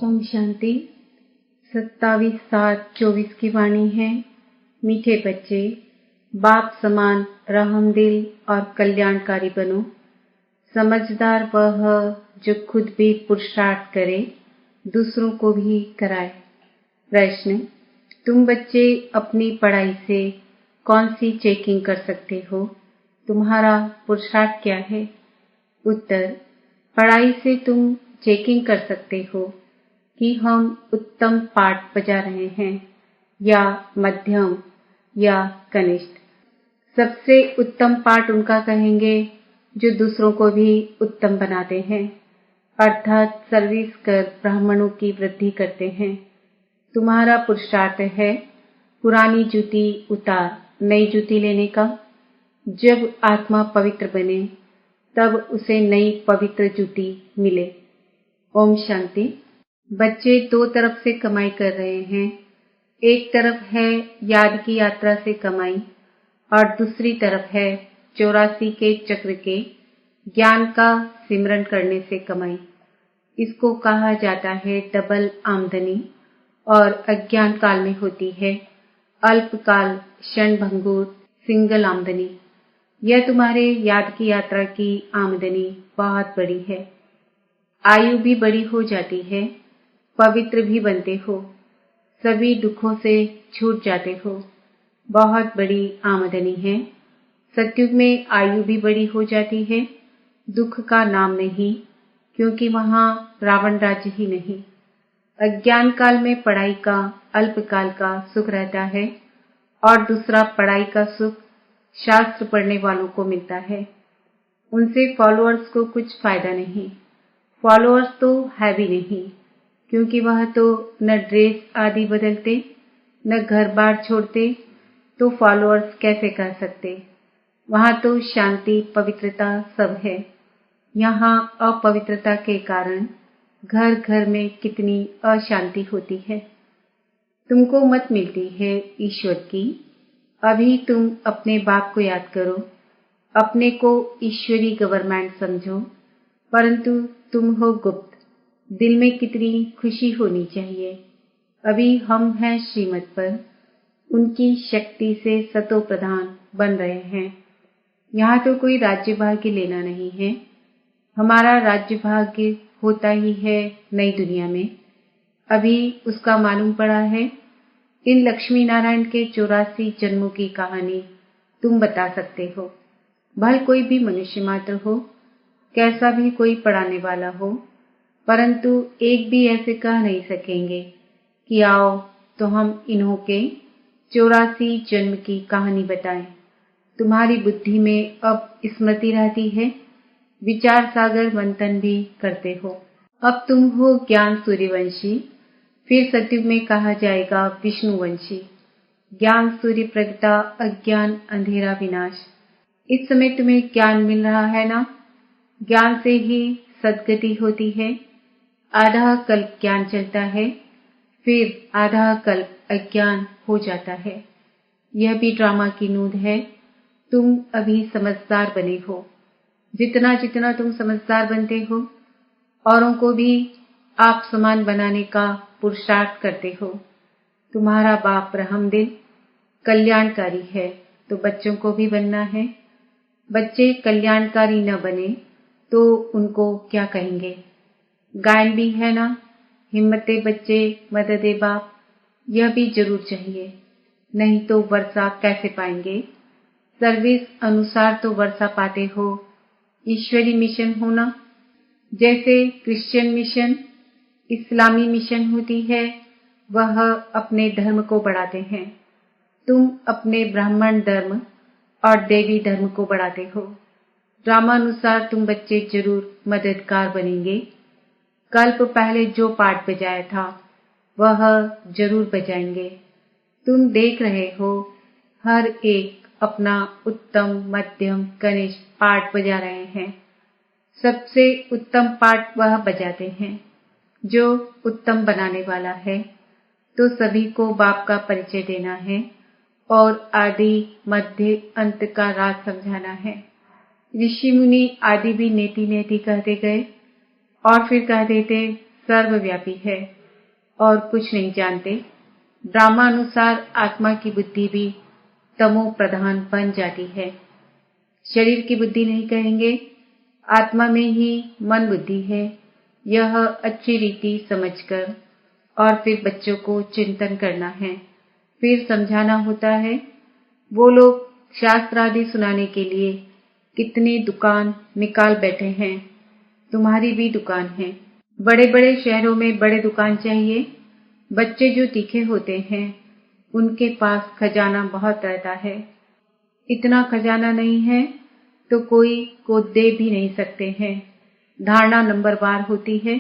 ओम शांति। 27/7/24 की वाणी है। मीठे बच्चे, बाप समान रहम दिल और कल्याणकारी बनो। समझदार वह जो खुद भी पुरुषार्थ करे, दूसरों को भी कराए। प्रश्न: तुम बच्चे अपनी पढ़ाई से कौन सी चेकिंग कर सकते हो? तुम्हारा पुरुषार्थ क्या है? उत्तर: पढ़ाई से तुम चेकिंग कर सकते हो कि हम उत्तम पाठ बजा रहे हैं या मध्यम या कनिष्ठ। सबसे उत्तम पाठ उनका कहेंगे जो दूसरों को भी उत्तम बनाते हैं, अर्थात सर्विस कर ब्राह्मणों की वृद्धि करते हैं। तुम्हारा पुरुषार्थ है पुरानी जूती उतार नई जूती लेने का। जब आत्मा पवित्र बने तब उसे नई पवित्र जूती मिले। ओम शांति। बच्चे दो तरफ से कमाई कर रहे हैं। एक तरफ है याद की यात्रा से कमाई और दूसरी तरफ है 84 के चक्र के ज्ञान का सिमरन करने से कमाई। इसको कहा जाता है डबल आमदनी और अज्ञान काल में होती है अल्पकाल क्षणभंगुर सिंगल आमदनी। यह तुम्हारे याद की यात्रा की आमदनी बहुत बड़ी है। आयु भी बड़ी हो जाती है, पवित्र भी बनते हो, सभी दुखों से छूट जाते हो। बहुत बड़ी आमदनी है। सतयुग में आयु भी बड़ी हो जाती है, दुख का नाम नहीं, क्योंकि वहां रावण राज्य ही नहीं। अज्ञान काल में पढ़ाई का अल्पकाल का सुख रहता है और दूसरा पढ़ाई का सुख शास्त्र पढ़ने वालों को मिलता है। उनसे फॉलोअर्स को कुछ फायदा नहीं। फॉलोअर्स तो है भी नहीं, क्योंकि वह तो न ड्रेस आदि बदलते न घर बार छोड़ते, तो फॉलोअर्स कैसे कह सकते? वहां तो शांति पवित्रता सब है। यहाँ अपवित्रता के कारण घर घर में कितनी अशांति होती है। तुमको मत मिलती है ईश्वर की। अभी तुम अपने बाप को याद करो, अपने को ईश्वरी गवर्नमेंट समझो, परंतु तुम हो गुप्त। दिल में कितनी खुशी होनी चाहिए। अभी हम हैं श्रीमत पर, उनकी शक्ति से सतो प्रधान बन रहे हैं। यहाँ तो कोई राज्य भाग्य लेना नहीं है। हमारा राज्य भाग्य होता ही है नई दुनिया में। अभी उसका मालूम पड़ा है। इन लक्ष्मी नारायण के 84 जन्मों की कहानी तुम बता सकते हो। भले कोई भी मनुष्य मात्र हो, कैसा भी कोई पढ़ाने वाला हो, परंतु एक भी ऐसे कह नहीं सकेंगे कि आओ तो हम इन्हों के 84 जन्म की कहानी बताएं। तुम्हारी बुद्धि में अब स्मृति रहती है, विचार सागर मंथन भी करते हो। अब तुम हो ज्ञान सूर्यवंशी, फिर सतयुग में कहा जाएगा विष्णुवंशी। ज्ञान सूर्य प्रगटा, अज्ञान अंधेरा विनाश। इस समय तुम्हें ज्ञान मिल रहा है ना? ज्ञान से ही सद्गति होती है। आधा कल्प ज्ञान चलता है, फिर आधा कल्प अज्ञान हो जाता है। यह भी ड्रामा की नूंद है। तुम अभी समझदार बने हो। जितना जितना तुम समझदार बनते हो, औरों को भी आप समान बनाने का पुरुषार्थ करते हो। तुम्हारा बाप रहमदिल कल्याणकारी है, तो बच्चों को भी बनना है। बच्चे कल्याणकारी न बने तो उनको क्या कहेंगे? गायन भी है ना, हिम्मते बच्चे मददे बाप। यह भी जरूर चाहिए, नहीं तो वर्षा कैसे पाएंगे? सर्विस अनुसार तो वर्षा पाते हो। ईश्वरी मिशन होना, जैसे क्रिश्चियन मिशन इस्लामी मिशन होती है, वह अपने धर्म को बढ़ाते हैं। तुम अपने ब्राह्मण धर्म और देवी धर्म को बढ़ाते हो। ड्रामानुसार तुम बच्चे जरूर मददगार बनेंगे। कल्प पहले जो पाठ बजाया था वह जरूर बजाएंगे। तुम देख रहे हो हर एक अपना उत्तम मध्यम कनिष्ठ पाठ बजा रहे हैं। सबसे उत्तम पाठ वह बजाते हैं जो उत्तम बनाने वाला है। तो सभी को बाप का परिचय देना है और आदि मध्य अंत का राज समझाना है। ऋषि मुनि आदि भी नेति नेति कहते गए और फिर कह देते सर्वव्यापी है और कुछ नहीं जानते, ड्रामा अनुसार आत्मा की बुद्धि भी तमो प्रधान बन जाती है। शरीर की बुद्धि नहीं कहेंगे, आत्मा में ही मन बुद्धि है। यह अच्छी रीति समझकर और फिर बच्चों को चिंतन करना है, फिर समझाना होता है। वो लोग शास्त्र आदि सुनाने के लिए कितनी दुकान निकाल बैठे हैं। तुम्हारी भी दुकान है। बड़े बड़े शहरों में बड़े दुकान चाहिए। बच्चे जो तीखे होते हैं उनके पास खजाना बहुत रहता है। इतना खजाना नहीं है तो कोई को दे भी नहीं सकते हैं। धारणा नंबरवार होती है।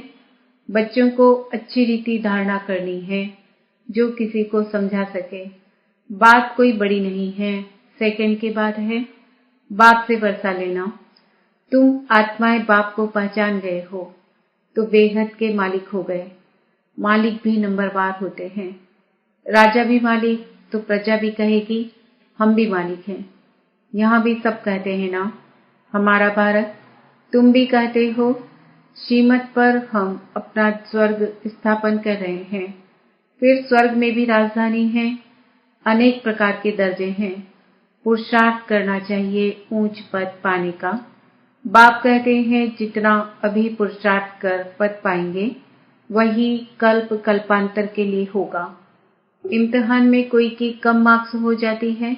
बच्चों को अच्छी रीति धारणा करनी है जो किसी को समझा सके। बात कोई बड़ी नहीं है, सेकंड की बात है। बाप से वर्षा लेना। तुम आत्माएं बाप को पहचान गए हो तो बेहद के मालिक हो गए। मालिक भी नंबरवार होते हैं। राजा भी मालिक तो प्रजा भी कहेगी हम भी मालिक हैं। यहाँ भी सब कहते हैं ना, हमारा भारत। तुम भी कहते हो श्रीमत पर हम अपना स्वर्ग स्थापन कर रहे हैं। फिर स्वर्ग में भी राजधानी है। अनेक प्रकार के दर्जे हैं। पुरुषार्थ करना चाहिए ऊंच पद पाने का। बाप कहते हैं जितना अभी पुरुषार्थ कर पद पाएंगे वही कल्प कल्पांतर के लिए होगा। इम्तिहान में कोई की कम मार्क्स हो जाती है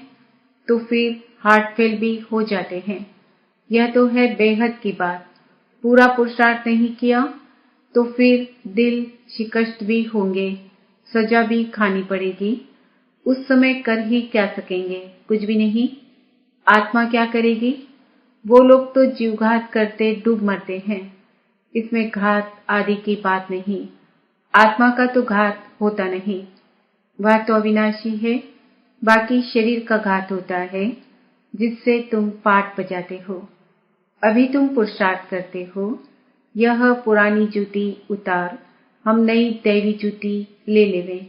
तो फिर हार्ट फेल भी हो जाते हैं। यह तो है बेहद की बात। पूरा पुरुषार्थ नहीं किया तो फिर दिल शिकस्त भी होंगे, सजा भी खानी पड़ेगी। उस समय कर ही क्या सकेंगे, कुछ भी नहीं। आत्मा क्या करेगी? वो लोग तो जीवघात करते डूब मरते हैं। इसमें घात आदि की बात नहीं। आत्मा का तो घात होता नहीं, वह तो अविनाशी है। बाकी शरीर का घात होता है जिससे तुम पाठ बजाते हो। अभी तुम पुरुषार्थ करते हो। यह पुरानी जूती उतार, हम नई दैवी जूती ले लेवे।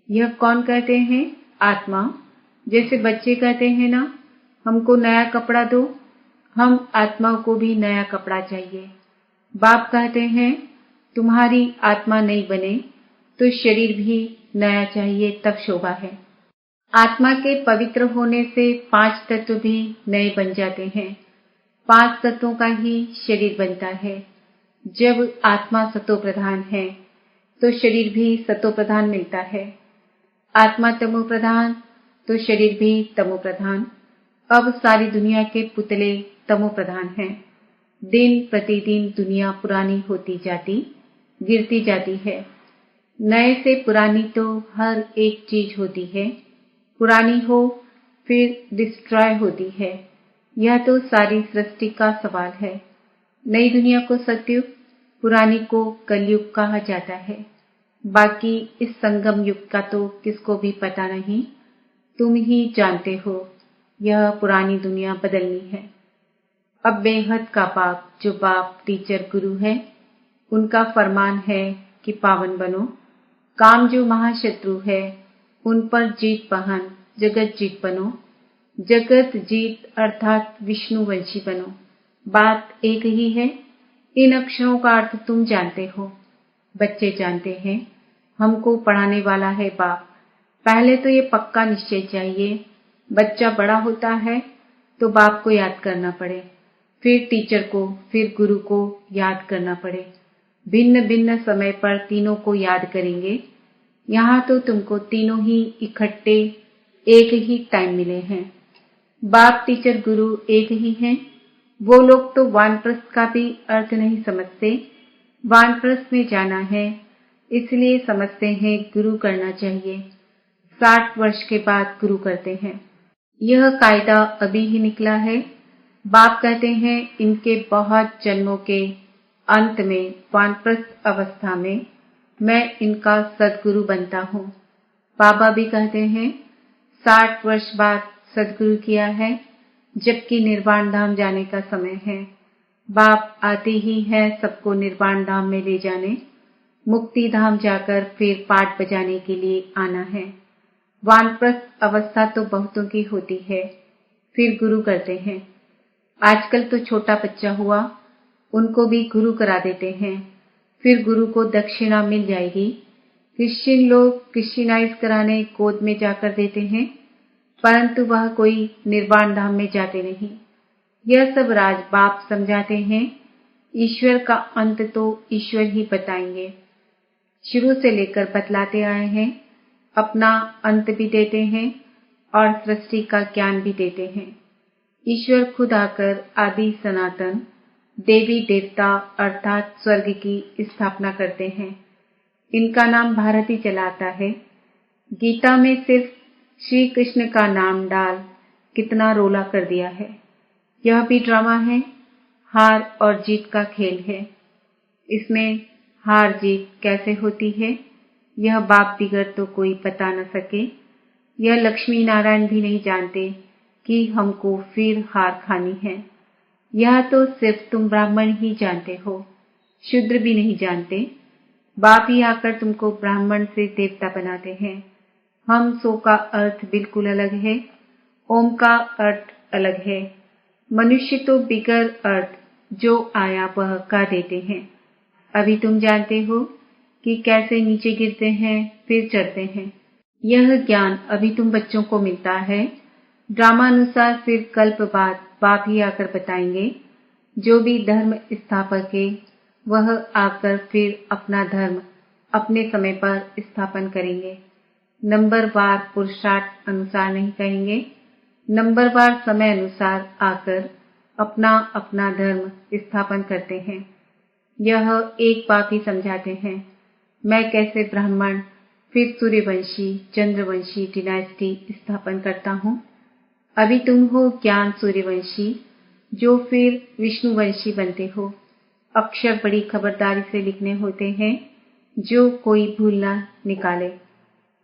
यह कौन कहते हैं? आत्मा। जैसे बच्चे कहते हैं ना, हमको नया कपड़ा दो। हम आत्मा को भी नया कपड़ा चाहिए। बाप कहते हैं तुम्हारी आत्मा नहीं बने तो शरीर भी नया चाहिए, तब शोभा है। आत्मा के पवित्र होने से 5 तत्व भी नए बन जाते हैं। 5 तत्वों का ही शरीर बनता है। जब आत्मा सतो प्रधान है तो शरीर भी सतो प्रधान मिलता है। आत्मा तमो प्रधान तो शरीर भी तमो प्रधान। अब सारी दुनिया के पुतले तमो प्रधान हैं। दिन प्रतिदिन दुनिया पुरानी होती जाती, गिरती जाती है। नए से पुरानी तो हर एक चीज होती है। पुरानी हो फिर डिस्ट्रॉय होती है। यह तो सारी सृष्टि का सवाल है। नई दुनिया को सतयुग, पुरानी को कलयुग कहा जाता है। बाकी इस संगम युग का तो किसको भी पता नहीं। तुम ही जानते हो यह पुरानी दुनिया बदलनी है। अब बेहद का बाप, जो बाप टीचर गुरु है, उनका फरमान है कि पावन बनो। काम जो महाशत्रु है उन पर जीत पहन जगत जीत बनो। जगत जीत अर्थात विष्णुवंशी बनो। बात एक ही है। इन अक्षरों का अर्थ तुम जानते हो, बच्चे जानते हैं। हमको पढ़ाने वाला है बाप। पहले तो ये पक्का निश्चय चाहिए, बच्चा बड़ा होता है तो बाप को याद करना पड़े, फिर टीचर को, फिर गुरु को याद करना पड़े। भिन्न भिन्न समय पर तीनों को याद करेंगे। यहाँ तो तुमको तीनों ही इकट्ठे एक ही टाइम मिले हैं। बाप टीचर गुरु एक ही हैं। वो लोग तो वानप्रस्थ का भी अर्थ नहीं समझते। वानप्रस्थ में जाना है इसलिए समझते हैं गुरु करना चाहिए। 60 वर्ष के बाद गुरु करते हैं। यह कायदा अभी ही निकला है। बाप कहते हैं इनके बहुत जन्मों के अंत में वानप्रस्थ अवस्था में मैं इनका सद्गुरु बनता हूँ। बाबा भी कहते हैं 60 वर्ष बाद सद्गुरु किया है, जबकि निर्वाण धाम जाने का समय है। बाप आते ही है सबको निर्वाण धाम में ले जाने। मुक्ति धाम जाकर फिर पाठ बजाने के लिए आना है। वानप्रस्थ अवस्था तो बहुतों की होती है, फिर गुरु करते हैं। आजकल तो छोटा बच्चा हुआ, उनको भी गुरु करा देते हैं। फिर गुरु को दक्षिणा मिल जाएगी। क्रिश्चियन लोग क्रिश्चियनाइज कराने गोद में जाकर देते हैं, परंतु वह कोई निर्वाण धाम में जाते नहीं। यह सब राज बाप समझाते हैं। ईश्वर का अंत तो ईश्वर ही बताएंगे। शुरू से लेकर बतलाते आए हैं, अपना अंत भी देते हैं और सृष्टि का ज्ञान भी देते हैं। ईश्वर खुद आकर आदि सनातन देवी देवता अर्थात स्वर्ग की स्थापना करते हैं। इनका नाम भारत ही चलाता है। गीता में सिर्फ श्री कृष्ण का नाम डाल कितना रोला कर दिया है। यह भी ड्रामा है, हार और जीत का खेल है। इसमें हार जीत कैसे होती है यह बाप दिगर तो कोई बता न सके। यह लक्ष्मी नारायण भी नहीं जानते कि हमको फिर हार खानी है। यह तो सिर्फ तुम ब्राह्मण ही जानते हो, शूद्र भी नहीं जानते। बाप ही आकर तुमको ब्राह्मण से देवता बनाते हैं। हम सो का अर्थ बिल्कुल अलग है, ओम का अर्थ अलग है। मनुष्य तो बिगर अर्थ जो आया वह का देते हैं। अभी तुम जानते हो कि कैसे नीचे गिरते हैं फिर चढ़ते हैं। यह ज्ञान अभी तुम बच्चों को मिलता है। ड्रामानुसार फिर कल्प बाद बाप ही आकर बताएंगे। जो भी धर्म स्थापक है वह आकर फिर अपना धर्म अपने समय पर स्थापन करेंगे। नंबरवार पुरुषार्थ अनुसार नहीं कहेंगे, नंबरवार समय अनुसार आकर अपना अपना धर्म स्थापन करते हैं। यह एक बात ही समझाते हैं। मैं कैसे ब्राह्मण फिर सूर्यवंशी चंद्रवंशी डिनाइस्टी स्थापन करता हूँ। अभी तुम हो ज्ञान सूर्यवंशी जो फिर विष्णुवंशी बनते हो। अक्षर बड़ी खबरदारी से लिखने होते हैं, जो कोई भूल ना निकाले।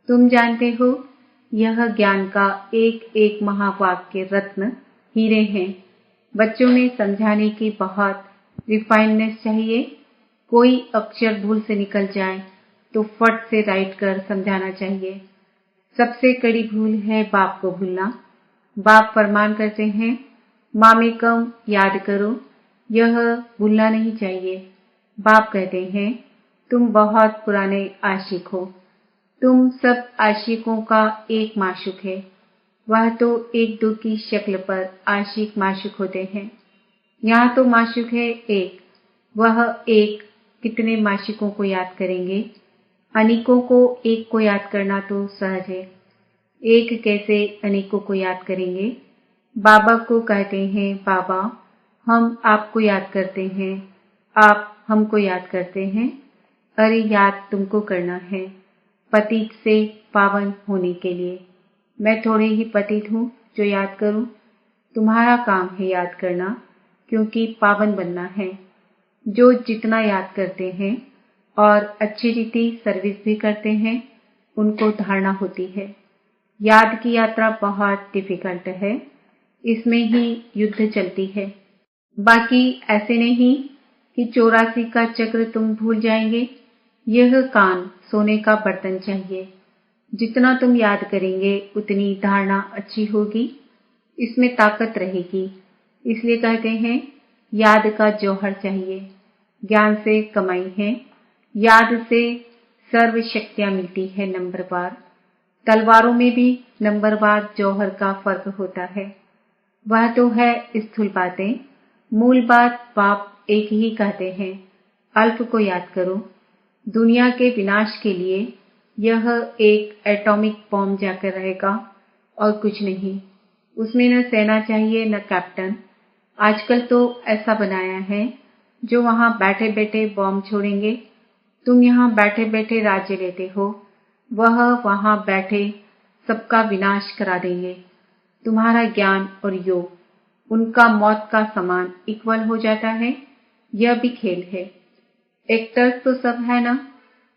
तुम जानते हो यह ज्ञान का एक एक महावाक्य रत्न हीरे हैं। बच्चों में समझाने की बहुत रिफाइननेस चाहिए। कोई अक्षर भूल से निकल जाए तो फट से राइट कर समझाना चाहिए। सबसे कड़ी भूल है बाप को भूलना। बाप फरमान करते हैं, मामेकम याद करो, यह भूलना नहीं चाहिए। बाप कहते हैं, तुम बहुत पुराने आशिक हो। तुम सब आशिकों का एक माशूक है। वह तो एक दो की शक्ल पर आशिक माशूक होते हैं। यहाँ तो माशूक है एक। वह एक कितने माशिकों को याद करेंगे। अनेकों को एक को याद करना तो सहज है, एक कैसे अनेकों को याद करेंगे। बाबा को कहते हैं, बाबा हम आपको याद करते हैं, आप हमको याद करते हैं। अरे याद तुमको करना है पतित से पावन होने के लिए। मैं थोड़े ही पतित हूँ जो याद करूँ। तुम्हारा काम है याद करना, क्योंकि पावन बनना है। जो जितना याद करते हैं और अच्छी रीति सर्विस भी करते हैं उनको धारणा होती है। याद की यात्रा बहुत डिफिकल्ट है, इसमें ही युद्ध चलती है। बाकी ऐसे नहीं कि 84 का चक्र तुम भूल जाएंगे। यह कान सोने का बर्तन चाहिए। जितना तुम याद करेंगे उतनी धारणा अच्छी होगी, इसमें ताकत रहेगी। इसलिए कहते हैं याद का जौहर चाहिए। ज्ञान से कमाई है, याद से सर्व शक्तियां मिलती है। नंबरवार तलवारों में भी नंबरवार जौहर का फर्क होता है। वह तो है स्थूल बातें, मूल बात बाप एक ही कहते हैं, अल्प को याद करो। दुनिया के विनाश के लिए यह एक एटॉमिक बॉम्ब जाकर रहेगा और कुछ नहीं। उसमें न सेना चाहिए न कैप्टन। आजकल तो ऐसा बनाया है जो वहां बैठे बैठे बॉम्ब छोड़ेंगे। तुम यहाँ बैठे बैठे राज्य लेते हो, वह वहां बैठे सबका विनाश करा देंगे। तुम्हारा ज्ञान और योग उनका मौत का समान इक्वल हो जाता है। यह भी खेल है। एक्टर्स तो सब है ना।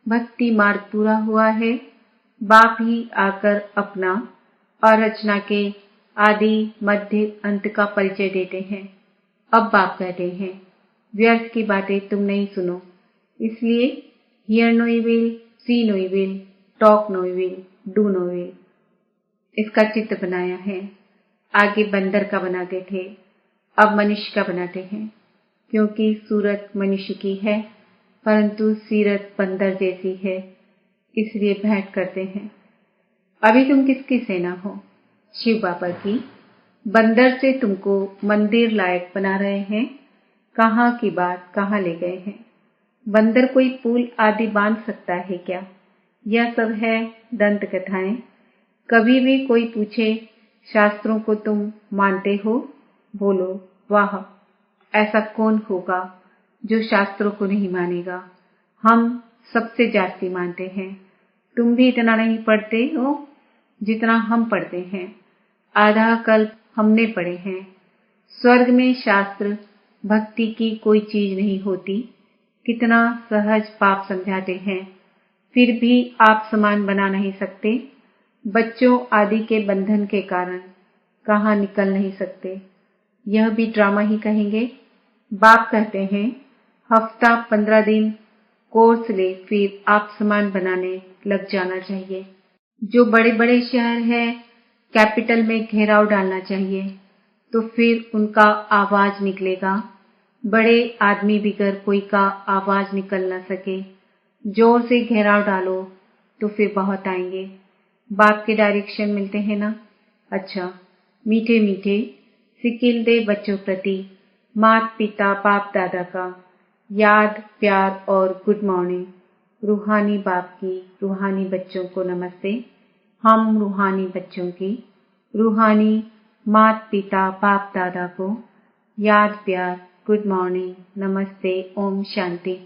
भक्ति मार्ग पूरा हुआ है। बाप ही आकर अपना और रचना के आदि मध्य अंत का परिचय देते हैं। अब बाप कहते हैं व्यर्थ की बातें तुम नहीं सुनो। इसलिए hear no evil, see no evil, talk no evil, do no evil. इसका चित्र बनाया है। आगे बंदर का बनाते थे, अब मनुष्य का बनाते हैं। क्योंकि सूरत मनुष्य की है परंतु सीरत बंदर जैसी है, इसलिए भेंट करते हैं। अभी तुम किसकी सेना हो? शिव बाबा की। बंदर से तुमको मंदिर लायक बना रहे हैं, कहाँ की बात कहाँ ले गए हैं। बंदर कोई पुल आदि बांध सकता है क्या? यह सब है दंत कथाएं। कभी भी कोई पूछे शास्त्रों को तुम मानते हो? बोलो वाह, ऐसा कौन होगा जो शास्त्रों को नहीं मानेगा। हम सबसे जास्ती मानते हैं। तुम भी इतना नहीं पढ़ते हो जितना हम पढ़ते हैं। आधा कल्प हमने पढ़े हैं। स्वर्ग में शास्त्र भक्ति की कोई चीज नहीं होती। कितना सहज पाप समझाते हैं, फिर भी आप समान बना नहीं सकते। बच्चों आदि के बंधन के कारण कहाँ निकल नहीं सकते। यह भी ड्रामा ही कहेंगे। बाप कहते हैं हफ्ता 15 दिन कोर्स ले, फिर आप समान बनाने लग जाना चाहिए। जो बड़े बड़े शहर है, कैपिटल में घेराव डालना चाहिए, तो फिर उनका आवाज निकलेगा। बड़े आदमी बिगर कोई का आवाज निकल न सके। जोर से घेराव डालो तो फिर बहुत आएंगे। बाप के डायरेक्शन मिलते हैं ना। अच्छा, मीठे मीठे सिकिल दे बच्चों प्रति माता पिता बाप दादा का याद प्यार और गुड मॉर्निंग। रूहानी बाप की रूहानी बच्चों को नमस्ते। हम रूहानी बच्चों की रूहानी माता पिता बाप दादा को याद प्यार गुड मॉर्निंग नमस्ते ओम शांति।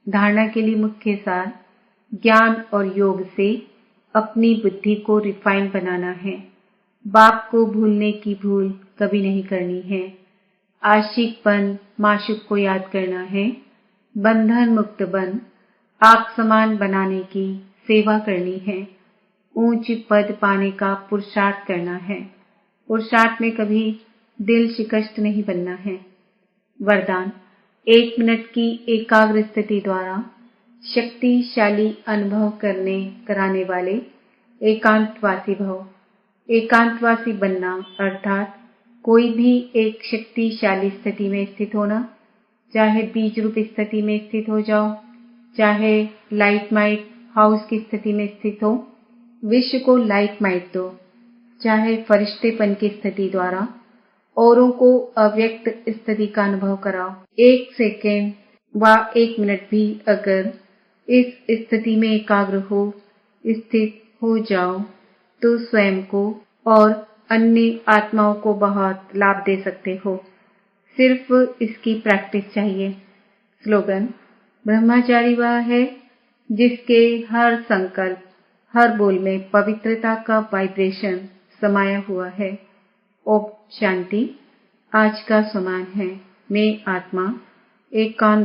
धारणा के लिए मुख्य सार, ज्ञान और योग से अपनी बुद्धि को रिफाइन बनाना है। बाप को भूलने की भूल कभी नहीं करनी है। आशिकपन माशूक को याद करना है। बंधन मुक्त बन आप समान बनाने की सेवा करनी है। ऊंच पद पाने का पुरुषार्थ करना है। पुरुषार्थ में कभी दिल शिकस्त नहीं बनना है। वरदान, 1 मिनट की एकाग्र स्थिति द्वारा शक्तिशाली अनुभव कराने वाले एकांतवासी भव। एकांतवासी बनना अर्थात कोई भी एक शक्तिशाली स्थिति में स्थित होना। चाहे बीज रूप स्थिति में स्थित हो जाओ, चाहे लाइट माइट हाउस की स्थिति में स्थित हो, विश्व को लाइट माइट दो। चाहे फरिश्तेपन की स्थिति द्वारा औरों को अव्यक्त स्थिति का अनुभव कराओ। 1 सेकेंड व 1 मिनट भी अगर इस स्थिति में एकाग्र हो स्थित हो जाओ तो स्वयं को और अन्य आत्माओं को बहुत लाभ दे सकते हो। सिर्फ इसकी प्रैक्टिस चाहिए। स्लोगन, ब्रह्मचारी वह है जिसके हर संकल्प हर बोल में पवित्रता का वाइब्रेशन समाया हुआ है। ओम शांति। आज का समान है। मैं आत्मा एकांत